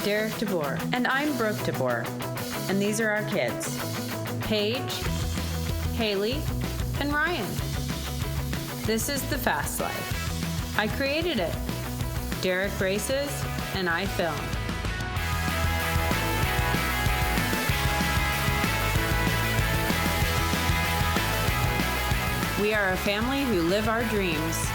Derek DeBoer. And I'm Brooke DeBoer. And these are our kids, Paige, Haylee, and Ryann. This is the Fastlife. I created it. Derek races, and I film. We are a family who live our dreams.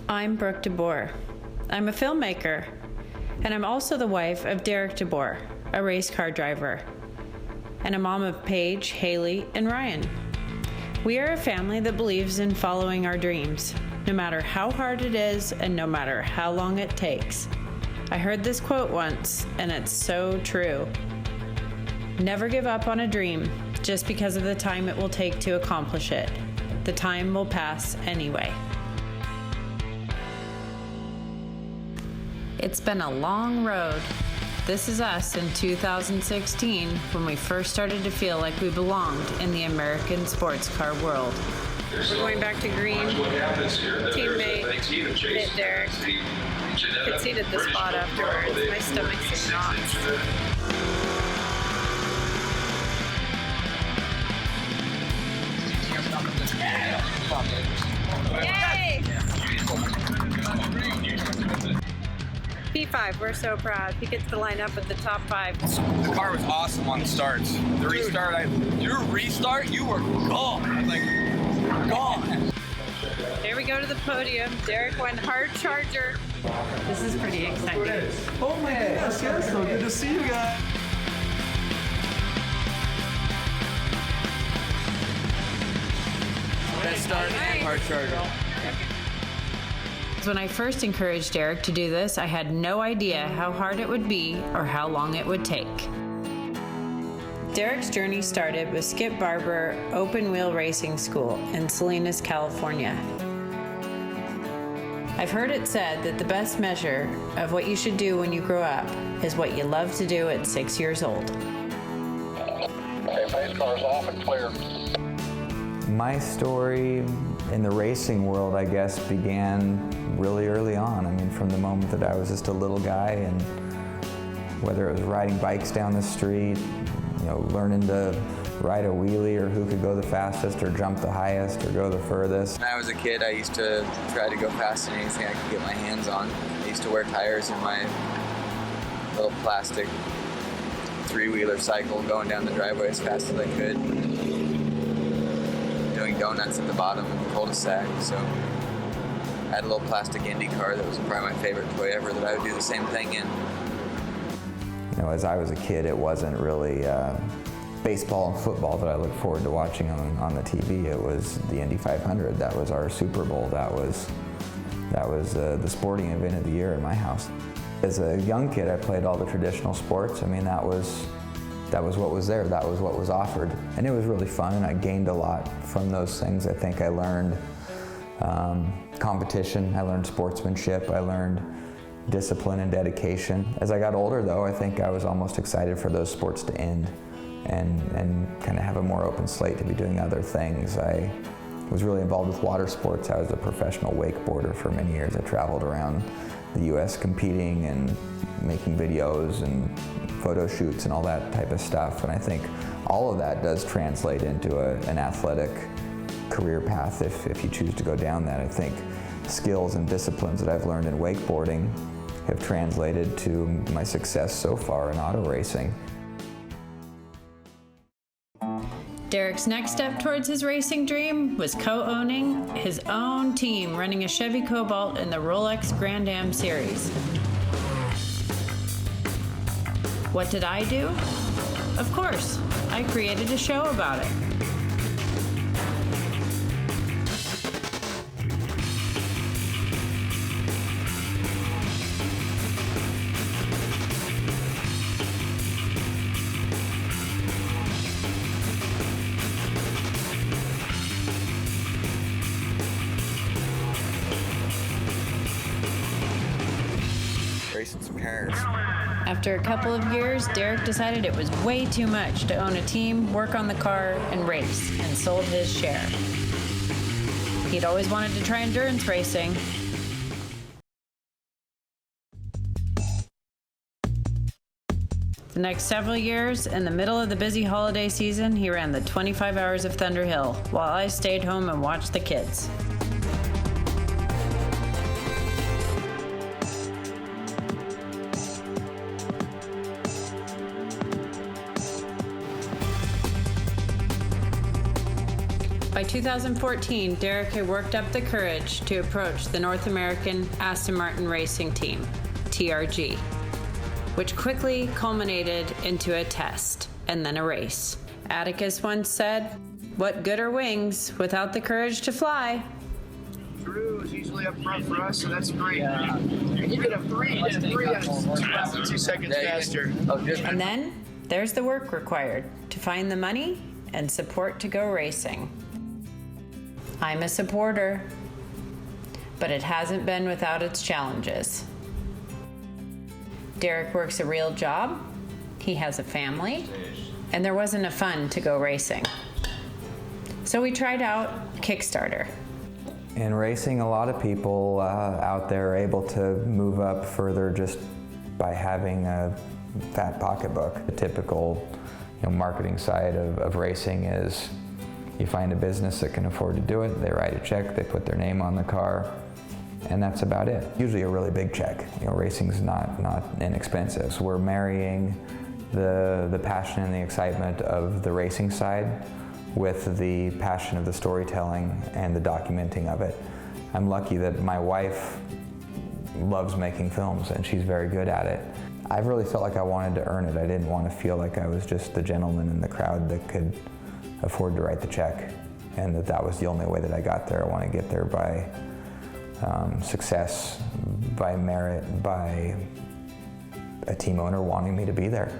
I'm Brooke DeBoer. I'm a filmmaker, and I'm also the wife of Derek DeBoer, a race car driver, and a mom of Paige, Haylee, and Ryann. We are a family that believes in following our dreams, no matter how hard it is and no matter how long it takes. I heard this quote once, and it's so true. Never give up on a dream just because of the time it will take to accomplish it. The time will pass anyway. It's been a long road. This is us in 2016 when we first started to feel like we belonged in the American sports car world. We're going back to green. Teammate hit Derek. Conceded the spot afterwards. My stomach's in knots. Yay! P5, we're so proud. He gets to line up at the top 5. The car was awesome on the starts. The restart, you were gone. I was like, gone. Here we go to the podium. Derek went hard charger. This is pretty exciting. Oh my goodness, yes, so good to see you guys. Best start and hard charger. When I first encouraged Derek to do this, I had no idea how hard it would be or how long it would take. Derek's journey started with Skip Barber Open Wheel Racing School in Salinas, California. I've heard it said that the best measure of what you should do when you grow up is what you love to do at 6 years old. Okay, pace car's off and clear. My story in the racing world, I guess, began really early on. I mean, from the moment that I was just a little guy, and whether it was riding bikes down the street, you know, learning to ride a wheelie, or who could go the fastest, or jump the highest, or go the furthest. When I was a kid, I used to try to go faster than anything I could get my hands on. I used to wear tires in my little plastic three-wheeler cycle, going down the driveway as fast as I could. Doing donuts at the bottom of the cul-de-sac, so I had a little plastic Indy car that was probably my favorite toy ever that I would do the same thing in. You know, as I was a kid, it wasn't really baseball and football that I looked forward to watching on the TV. It was the Indy 500. That was our Super Bowl. That was the sporting event of the year in my house. As a young kid, I played all the traditional sports. I mean, that was what was there. That was what was offered. And it was really fun, and I gained a lot from those things. I think I learned competition, I learned sportsmanship, I learned discipline and dedication. As I got older, though, I think I was almost excited for those sports to end and kind of have a more open slate to be doing other things. I was really involved with water sports. I was a professional wakeboarder for many years. I traveled around the U.S. competing and making videos and photo shoots and all that type of stuff. And I think all of that does translate into an athletic career path if you choose to go down that. I think skills and disciplines that I've learned in wakeboarding have translated to my success so far in auto racing. Derek's next step towards his racing dream was co-owning his own team running a Chevy Cobalt in the Rolex Grand Am Series. What did I do? Of course, I created a show about it. cars. After a couple of years, Derek decided it was way too much to own a team, work on the car, and race, and sold his share. He'd always wanted to try endurance racing. The next several years, in the middle of the busy holiday season, he ran the 25 Hours of Thunder Hill, while I stayed home and watched the kids. By 2014, Derek had worked up the courage to approach the North American Aston Martin Racing Team, TRG, which quickly culminated into a test and then a race. Atticus once said, "What good are wings without the courage to fly?" Drew is usually up front for us, so that's great. He did a three out of 2 seconds faster. And then there's the work required to find the money and support to go racing. I'm a supporter, but it hasn't been without its challenges. Derek works a real job, he has a family, and there wasn't a fund to go racing. So we tried out Kickstarter. In racing, a lot of people out there are able to move up further just by having a fat pocketbook. The typical marketing side of racing is you find a business that can afford to do it, they write a check, they put their name on the car, and that's about it. Usually a really big check. Racing's not inexpensive. So we're marrying the passion and the excitement of the racing side with the passion of the storytelling and the documenting of it. I'm lucky that my wife loves making films and she's very good at it. I really felt like I wanted to earn it. I didn't want to feel like I was just the gentleman in the crowd that could afford to write the check, and that was the only way that I got there. I want to get there by success, by merit, by a team owner wanting me to be there,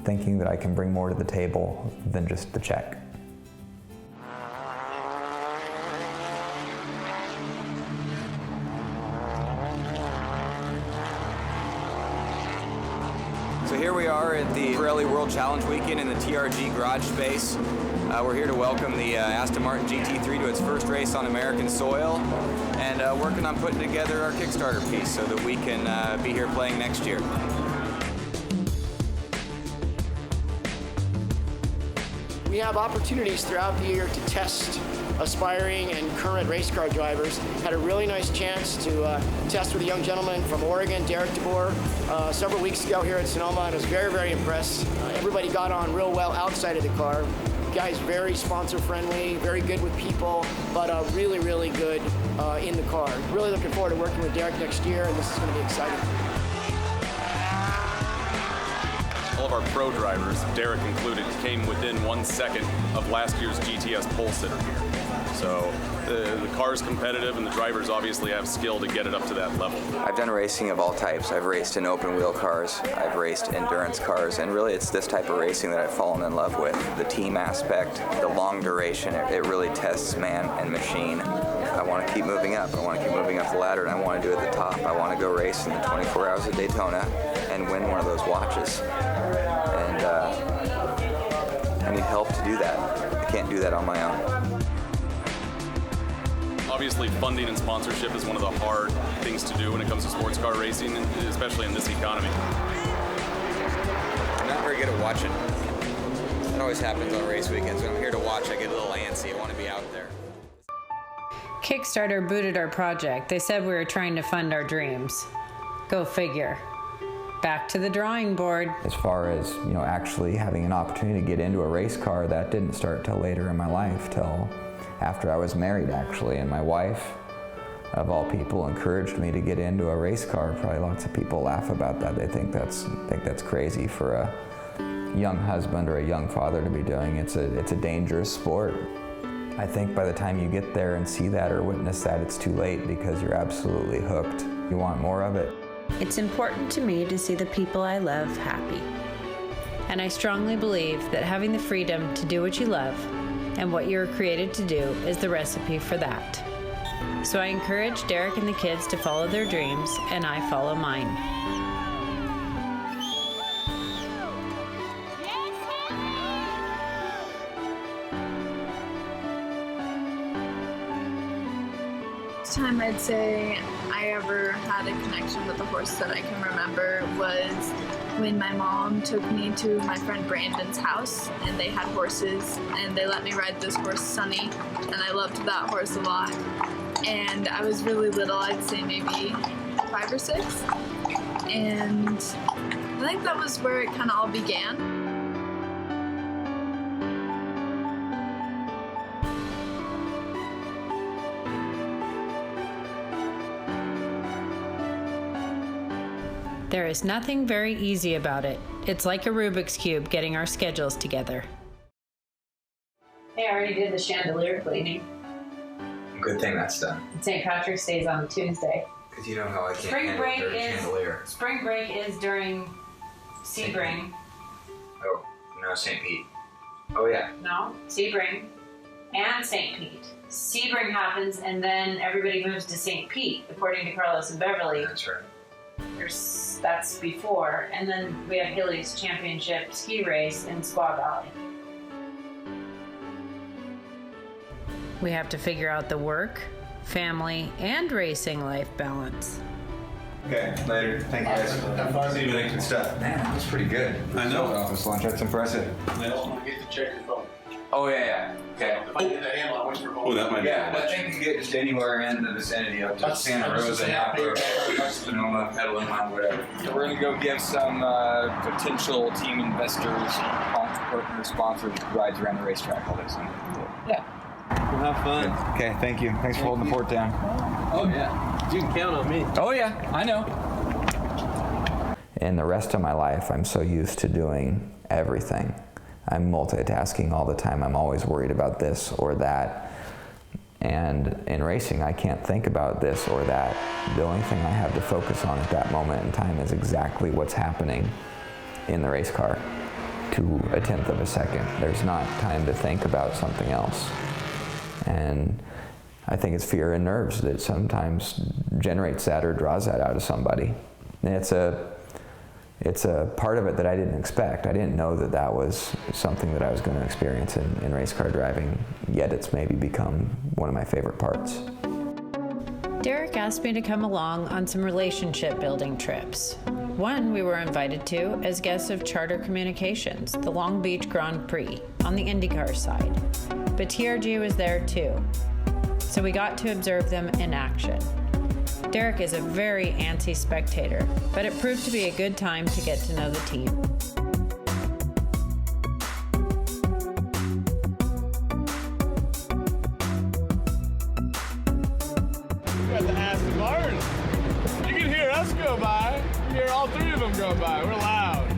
thinking that I can bring more to the table than just the check. So here we are at the Pirelli World Challenge Weekend in the TRG garage space. We're here to welcome the Aston Martin GT3 to its first race on American soil, and working on putting together our Kickstarter piece so that we can be here playing next year. We have opportunities throughout the year to test aspiring and current race car drivers. Had a really nice chance to test with a young gentleman from Oregon, Derek DeBoer, several weeks ago here at Sonoma, and I was very, very impressed. Everybody got on real well outside of the car. The guy's very sponsor friendly, very good with people, but really, really good in the car. Really looking forward to working with Derek next year, and this is going to be exciting. All of our pro drivers, Derek included, came within 1 second of last year's GTS pole sitter here. So the car's competitive and the drivers obviously have skill to get it up to that level. I've done racing of all types. I've raced in open wheel cars, I've raced endurance cars, and really it's this type of racing that I've fallen in love with. The team aspect, the long duration, it really tests man and machine. I want to keep moving up. I want to keep moving up the ladder, and I want to do it at the top. I want to go race in the 24 Hours of Daytona and win one of those watches. And I need help to do that. I can't do that on my own. Obviously, funding and sponsorship is one of the hard things to do when it comes to sports car racing, especially in this economy. I'm not very good at watching. That always happens on race weekends. When I'm here to watch, I get a little antsy. I want to be out there. Kickstarter booted our project. They said we were trying to fund our dreams. Go figure. Back to the drawing board. As far as actually having an opportunity to get into a race car, that didn't start till later in my life, till after I was married actually, and my wife, of all people, encouraged me to get into a race car. Probably lots of people laugh about that. They think that's crazy for a young husband or a young father to be doing. It's a dangerous sport. I think by the time you get there and see that or witness that, it's too late because you're absolutely hooked. You want more of it. It's important to me to see the people I love happy. And I strongly believe that having the freedom to do what you love and what you were created to do is the recipe for that. So I encourage Derek and the kids to follow their dreams, and I follow mine. first time I'd say I ever had a connection with a horse that I can remember was when my mom took me to my friend Brandon's house, and they had horses, and they let me ride this horse, Sunny, and I loved that horse a lot. And I was really little, I'd say maybe 5 or 6, and I think that was where it kind of all began. There is nothing very easy about it. It's like a Rubik's Cube getting our schedules together. Hey, I already did the chandelier cleaning. Good thing that's done. St. Patrick's Day is on Tuesday. Because you know how I can't Spring handle break dirty is chandelier. Spring break is during Sebring. Oh, no, St. Pete. Oh, yeah. No, Sebring and St. Pete. Sebring happens, and then everybody moves to St. Pete, according to Carlos and Beverly. That's right. That's before, and then we have Hilly's championship ski race in Squaw Valley. We have to figure out the work, family, and racing life balance. Okay, later. Thank you guys. Have fun. See you later. Good stuff. Man, that was pretty good. I know. Office lunch, that's impressive. Don't forget to check your phone. Oh, yeah. Okay. If I get that handle, I want your phone. Oh, that might be Yeah, I think you can get just anywhere in the vicinity up to Santa Rosa, Napa, Sonoma, Petaluma, whatever. So we're gonna go give some potential team investors, partners, sponsors rides around the racetrack all this summer. Yeah. Well, have fun. Okay, thank you. Thanks for holding the fort down. Oh yeah. You can count on me. Oh yeah, I know. In the rest of my life, I'm so used to doing everything. I'm multitasking all the time. I'm always worried about this or that. And in racing, I can't think about this or that. The only thing I have to focus on at that moment in time is exactly what's happening in the race car to 1/10 of a second. There's not time to think about something else. And I think it's fear and nerves that sometimes generates that or draws that out of somebody. And it's a part of it that I didn't expect. I didn't know that that was something that I was going to experience in race car driving, yet it's maybe become one of my favorite parts. Derek asked me to come along on some relationship building trips. One we were invited to as guests of Charter Communications, the Long Beach Grand Prix, on the IndyCar side. But TRG was there too, so we got to observe them in action. Derek is a very antsy spectator, but it proved to be a good time to get to know the team. We got the Aston Martin. You can hear us go by. You can hear all 3 of them go by. We're loud.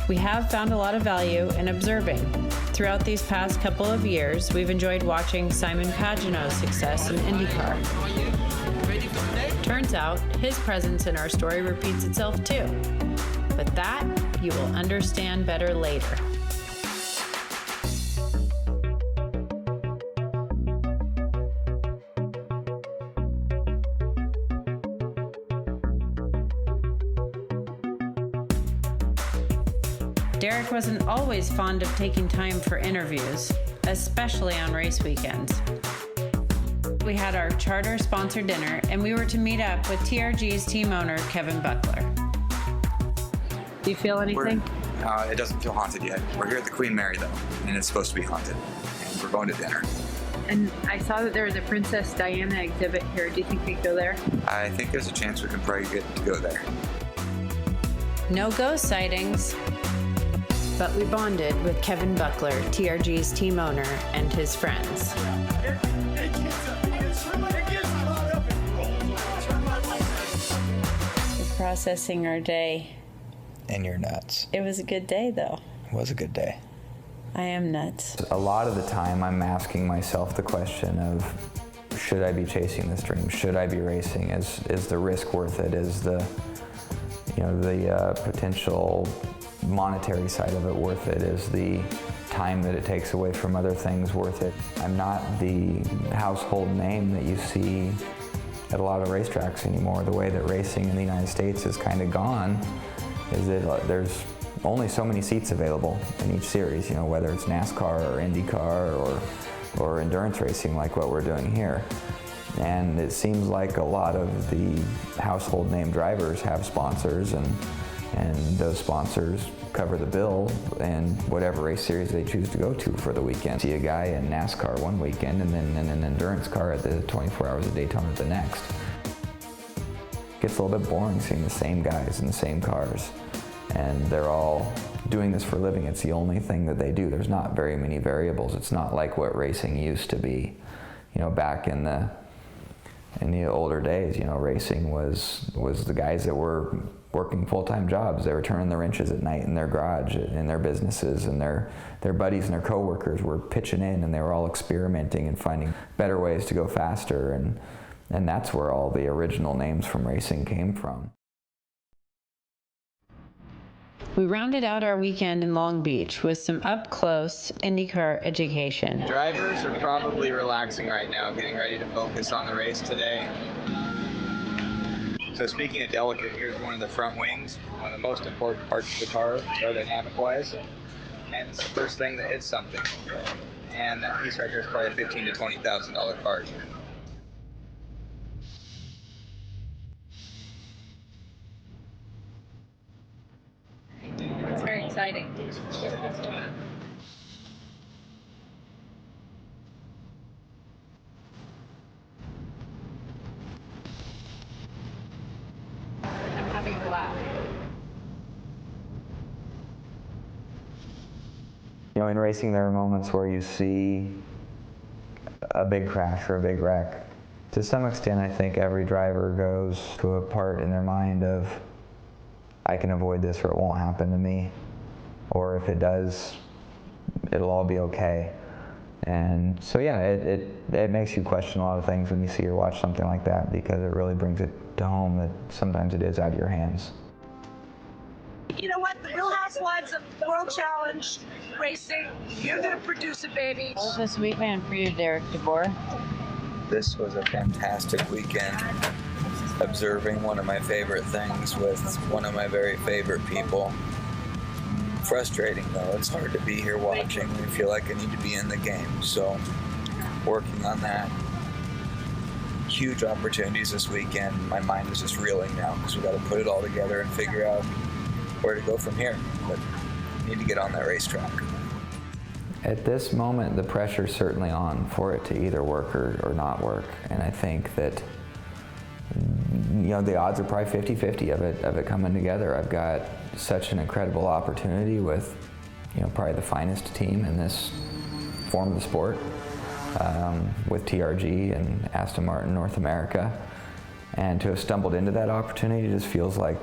We have found a lot of value in observing. Throughout these past couple of years, we've enjoyed watching Simon Pagenaud's success in IndyCar. Turns out, his presence in our story repeats itself too. But that you will understand better later. Derek wasn't always fond of taking time for interviews, especially on race weekends. We had our charter sponsored dinner, and we were to meet up with TRG's team owner, Kevin Buckler. Do you feel anything? It doesn't feel haunted yet. We're here at the Queen Mary though, and it's supposed to be haunted. And we're going to dinner. And I saw that there was a Princess Diana exhibit here. Do you think we could go there? I think there's a chance we can probably get to go there. No ghost sightings. But we bonded with Kevin Buckler, TRG's team owner, and his friends. We're processing our day. And you're nuts. It was a good day, though. It was a good day. I am nuts. A lot of the time I'm asking myself the question of, should I be chasing this dream? Should I be racing? Is the risk worth it? Is the potential monetary side of it worth it? Is the time that it takes away from other things worth it? I'm not the household name that you see at a lot of racetracks anymore. The way that racing in the United States is kind of gone is that there's only so many seats available in each series, you know, whether it's NASCAR or IndyCar or endurance racing like what we're doing here. And it seems like a lot of the household name drivers have sponsors, and those sponsors cover the bill in whatever race series they choose to go to for the weekend. See a guy in NASCAR one weekend and then in an endurance car at the 24 Hours of Daytona the next. It gets a little bit boring seeing the same guys in the same cars, and they're all doing this for a living. It's the only thing that they do. There's not very many variables. It's not like what racing used to be. You know, back in the older days, you know, racing was the guys that were working full-time jobs. They were turning the wrenches at night in their garage, in their businesses, and their buddies and their coworkers were pitching in, and they were all experimenting and finding better ways to go faster, and that's where all the original names from racing came from. We rounded out our weekend in Long Beach with some up-close IndyCar education. Drivers are probably relaxing right now, getting ready to focus on the race today. So speaking of delicate, here's one of the front wings, one of the most important parts of the car, aerodynamic-wise. And it's the first thing that hits something. And that piece right here is probably a $15,000 to $20,000 part. It's very exciting. I'm having a laugh. You know, in racing there are moments where you see a big crash or a big wreck. To some extent, I think every driver goes to a part in their mind of, I can avoid this or it won't happen to me. Or if it does, it'll all be okay. And so yeah, it makes you question a lot of things when you see or watch something like that, because it really brings it to home that sometimes it is out of your hands. You know what? The Real Housewives of World Challenge Racing, you're going to produce a baby. What was a sweet man for you, Derek DeBoer? This was a fantastic weekend. Observing one of my favorite things with one of my very favorite people. Frustrating though, it's hard to be here watching. I feel like I need to be in the game, so working on that. Huge opportunities this weekend. My mind is just reeling now because we got to put it all together and figure out where to go from here. But we need to get on that racetrack. At this moment, the pressure's certainly on for it to either work or not work, and I think that, you know, the odds are probably 50-50 of it coming together. I've got such an incredible opportunity with, you know, probably the finest team in this form of the sport, with TRG and Aston Martin North America, and to have stumbled into that opportunity just feels like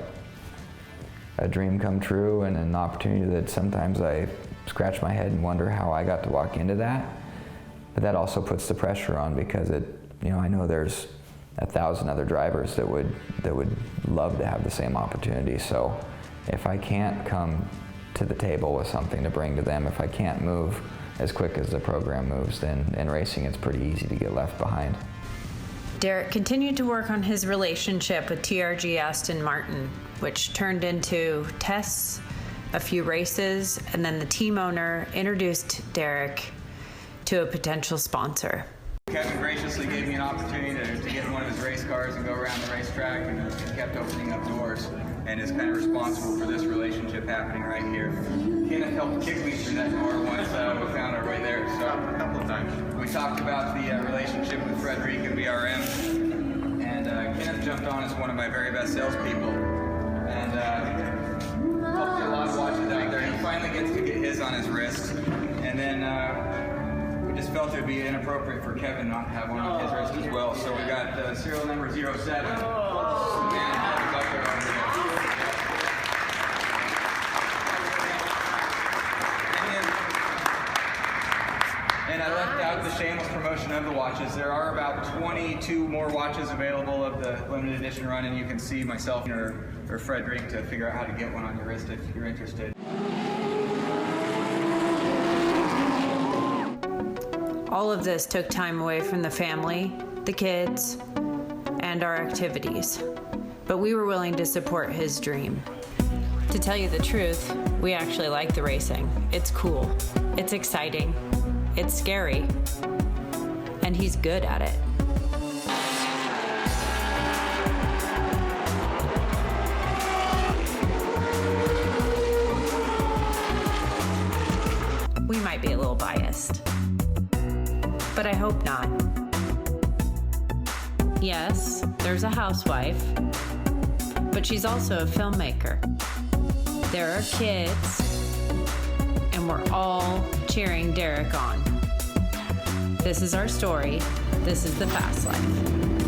a dream come true, and an opportunity that sometimes I scratch my head and wonder how I got to walk into that. But that also puts the pressure on, because I know there's 1,000 other drivers that would love to have the same opportunity. So if I can't come to the table with something to bring to them, if I can't move as quick as the program moves, then in racing it's pretty easy to get left behind. Derek continued to work on his relationship with TRG Aston Martin, which turned into tests, a few races, and then the team owner introduced Derek to a potential sponsor. Kevin graciously gave me an opportunity to get in one of his race cars and go around the racetrack, and kept opening up doors, and is kind of responsible for this relationship happening right here. Kenneth helped kick me through that door once we found our way there, so a couple of times. We talked about the relationship with Frederic and BRM, and Kenneth jumped on as one of my very best salespeople, and helped get a lot of watches out there. He finally gets to get his on his wrist, and then we just felt it would be inappropriate for Kevin not to have one on his wrist as well. So we got serial number 07. And I left out the shameless promotion of the watches. There are about 22 more watches available of the limited edition run, and you can see myself or Frederic to figure out how to get one on your wrist if you're interested. All of this took time away from the family, the kids, and our activities, but we were willing to support his dream. To tell you the truth, we actually like the racing. It's cool. It's exciting. It's scary. And he's good at it. We might be a little biased, but I hope not. Yes, there's a housewife, but she's also a filmmaker. There are kids, and we're all cheering Derek on. This is our story. This is the Fast Life.